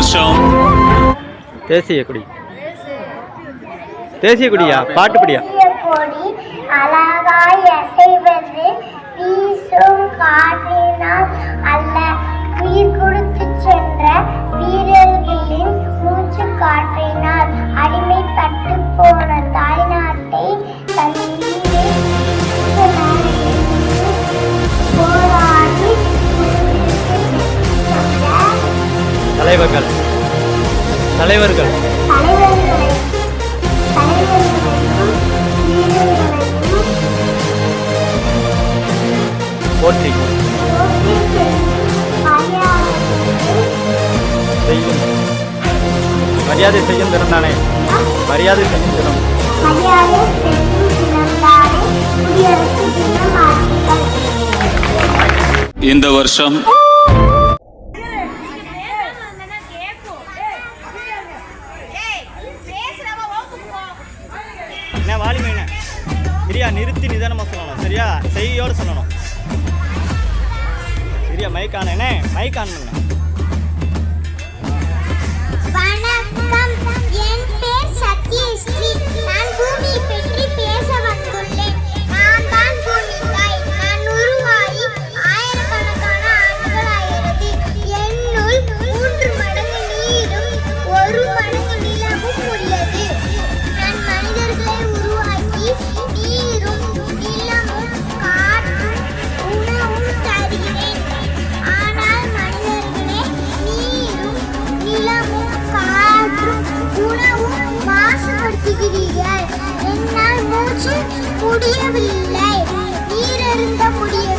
வருஷம் தேசிய கொடி தேசிய கொடியா பாட்டு படியா கொடி அழகாய் அசைவது வீசும் காற்றினால் அல்ல உயிர் கொடுத்து சென்ற வீரர்களின் மூச்சு காற்றினால் அடிமைப்பட்டு போன தாய்நாட்டை தன் உயிரை போராடி தலைவர்கள் தலைவர்கள் போற்றி செய்யும் மரியாதை செய்யும் தினம் தானே மரியாதை செய்யும் தினம் இந்த வருஷம் என்ன வாலிமை என்ன சரியா நிறுத்தி நிதானமாக சொல்லணும் சரியா செய்யோடு சொல்லணும் சரியா மைக்கான என்ன மைக்கான வணக்கம், என் பேர் சத்யஸ்ரீ. நான் பூமியை பற்றி பேச வந்துள்ளேன். நான் தான் பூமித்தாய். நான் உருவாகி ஆயிரக்கணக்கான ஆண்டுகளாகிறது. என்னுள் 3 மடங்கு நீரும் 1 மடங்கு நிலமும் உள்ளது. நான் மனிதர்களை உருவாக்கி நீரும் நிலமும் காற்றும் உணவும் தருகிறேன். ஆனால் மனிதர்களே நீரும் நிலமும் காற்றும் உணவும் மாசுபடுத்துகிறீர்கள். என்னால் மூச்சு முடியவில்லை, நீர் அருந்த முடியவில்லை.